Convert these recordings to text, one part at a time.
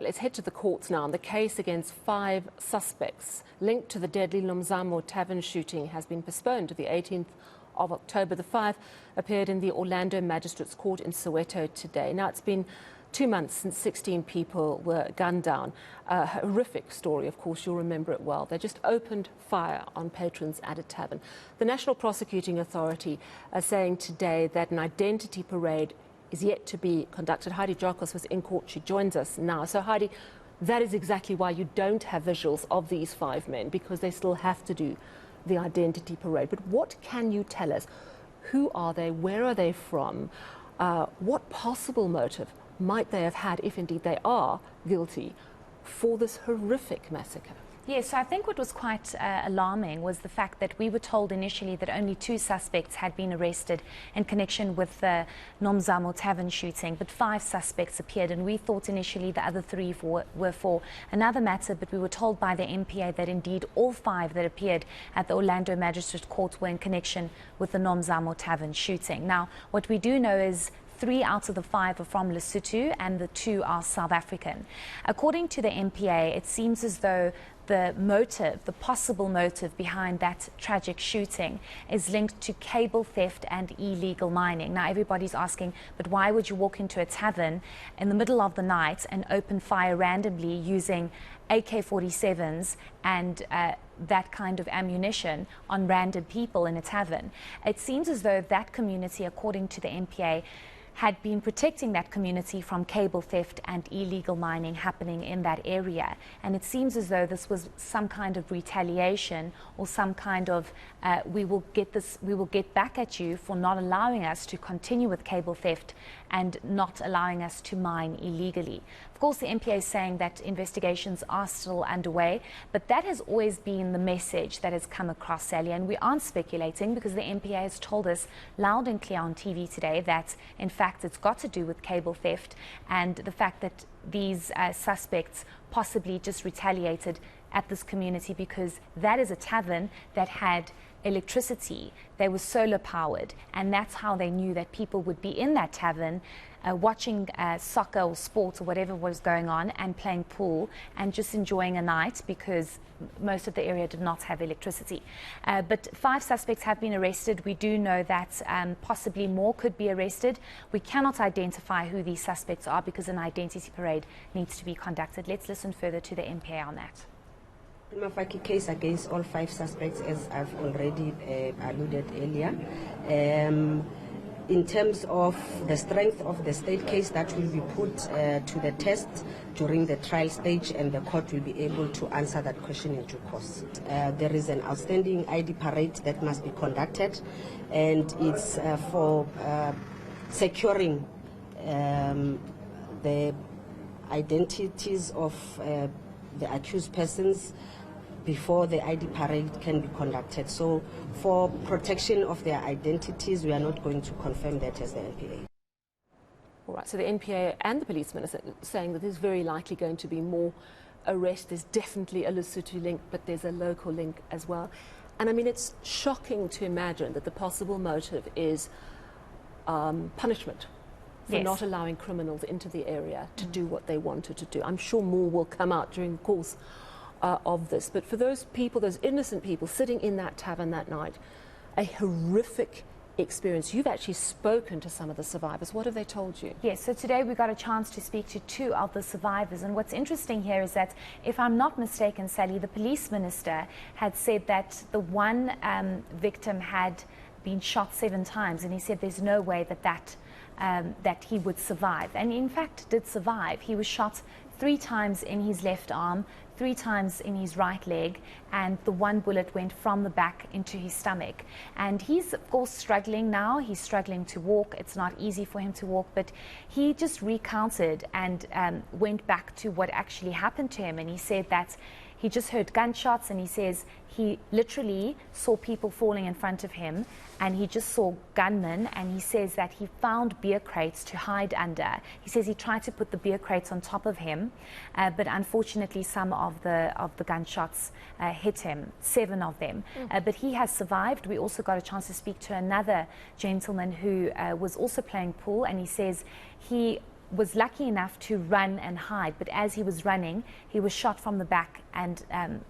Let's head to the courts now. The case against 5 suspects linked to the deadly Nomzamo Tavern shooting has been postponed to the 18th of October. The 5 appeared in the Orlando Magistrates Court in Soweto today. Now, it's been 2 months since 16 people were gunned down. A horrific story, of course, you'll remember it well. They just opened fire on patrons at a tavern. The National Prosecuting Authority are saying today that an identity parade is yet to be conducted. Heidi Giokos was in court. She joins us now. So, Heidi, that is exactly why you don't have visuals of these 5 men, because they still have to do the identity parade. But what can you tell us? Who are they? Where are they from? What possible motive might they have had, if indeed they are guilty, for this horrific massacre? Yes, so I think what was quite alarming was the fact that we were told initially that only 2 suspects had been arrested in connection with the Nomzamo Tavern shooting, but 5 suspects appeared, and we thought initially the other 3 were for another matter, but we were told by the eNCA that indeed all 5 that appeared at the Orlando Magistrates Court were in connection with the Nomzamo Tavern shooting. Now, what we do know is 3 out of the 5 are from Lesotho and the 2 are South African. According to the eNCA, it seems as though the motive, the possible motive behind that tragic shooting is linked to cable theft and illegal mining. Now, everybody's asking, but why would you walk into a tavern in the middle of the night and open fire randomly using AK-47s and that kind of ammunition on random people in a tavern? It seems as though that community, according to the eNCA, had been protecting that community from cable theft and illegal mining happening in that area. And it seems as though this was some kind of retaliation or some kind of we will get back at you for not allowing us to continue with cable theft and not allowing us to mine illegally. Of course, the eNCA is saying that investigations are still underway, but that has always been the message that has come across, Sally, and we aren't speculating because the eNCA has told us loud and clear on TV today that, in fact, it's got to do with cable theft and the fact that these suspects possibly just retaliated at this community because that is a tavern that had electricity. They were solar powered, and that's how they knew that people would be in that tavern watching soccer or sports or whatever was going on and playing pool and just enjoying a night because most of the area did not have electricity. But 5 suspects have been arrested. We do know that possibly more could be arrested. We cannot identify who these suspects are because an identity parade needs to be conducted. Let's listen further to the eNCA on that. Prima facie case against all 5 suspects, as I've already alluded earlier. In terms of the strength of the state case, that will be put to the test during the trial stage, and the court will be able to answer that question in due course. There is an outstanding ID parade that must be conducted, and it's for securing the identities of the accused persons before the ID parade can be conducted. So for protection of their identities, we are not going to confirm that as the eNCA. All right, so the eNCA and the policemen are saying that there's very likely going to be more arrests. There's definitely a Lesotho link, but there's a local link as well. And I mean, it's shocking to imagine that the possible motive is punishment for not allowing criminals into the area to do what they wanted to do. I'm sure more will come out during the course of this. But for those people, those innocent people sitting in that tavern that night, a horrific experience. You've actually spoken to some of the survivors. What have they told you? Yes, so today we got a chance to speak to 2 of the survivors, and what's interesting here is that, if I'm not mistaken, Sally, the police minister had said that the one victim had been shot 7 times, and he said there's no way that he would survive, and in fact did survive. He was shot 3 times in his left arm, 3 times in his right leg, and the 1 bullet went from the back into his stomach. And he's, of course, struggling now. He's struggling to walk. It's not easy for him to walk, but he just recounted and went back to what actually happened to him. And he said that he just heard gunshots, and he says he literally saw people falling in front of him, and he just saw gunmen, and he says that he found beer crates to hide under. He says he tried to put the beer crates on top of him, but unfortunately some of the gunshots hit him, 7 of them. But he has survived. We also got a chance to speak to another gentleman who was also playing pool, and he says he was lucky enough to run and hide, but as he was running, he was shot from the back, and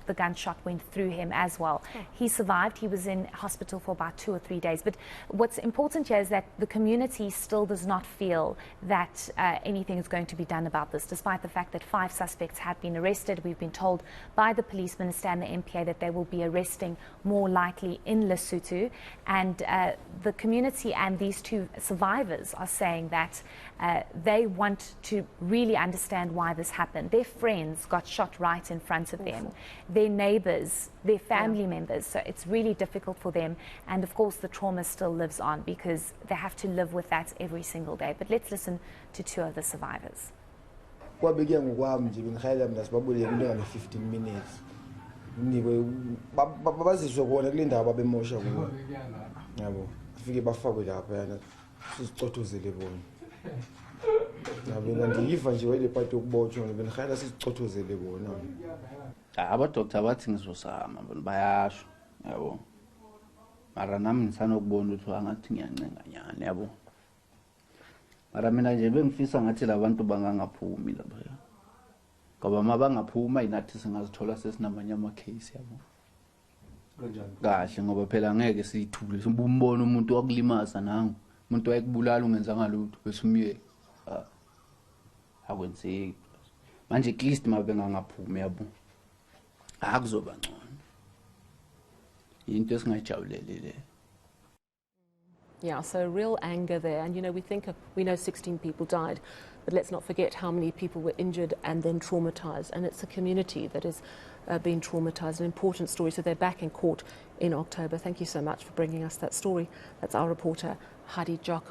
the gunshot went through him as well. He survived. He was in hospital for about 2 or 3 days. But what's important here is that the community still does not feel that anything is going to be done about this, despite the fact that 5 suspects have been arrested. We've been told by the police minister and the MPA that they will be arresting more likely in Lesotho, and the community and these 2 survivors are saying that they want to really understand why this happened. Their friends got shot right in front of them, their neighbors, their family members, so it's really difficult for them, and of course the trauma still lives on because they have to live with that every single day. But let's listen to 2 of the survivors. 15 minutes. Bazizwe bona kule ndawo babemosha kuyo. Yabo. Afike bafakwe lapha yana. Sizicotozele bona. Yabo ngiyiva nje wele part yokubotshwa bengikhaya sizicotozele bona. Abadoktar bathi ngizosama bayasho yabo. Mara nami ngisanokubona ukuthi angathi ngiyancenganyana yabo. Mara mina nje bengifisa ngathi labantu bangangaphumi lapha. Ngoba mabangaphuma inathi singazithola sesinamanye ama-case yabo. Kanjani? Kahle ngoba phela ngeke siyithule sibumbona umuntu wakulimaza nangu, umuntu wayekubulala ungenzanga lutho bese umyeke. Akwenzeki. Manje at least mabengangaphumi yabo. Akuzoba ngcono. Into esingajabulele le. Yeah, so real anger there. And, you know, we know 16 people died, but let's not forget how many people were injured and then traumatized. And it's a community that is being traumatized, an important story. So they're back in court in October. Thank you so much for bringing us that story. That's our reporter, Heidi Giokos.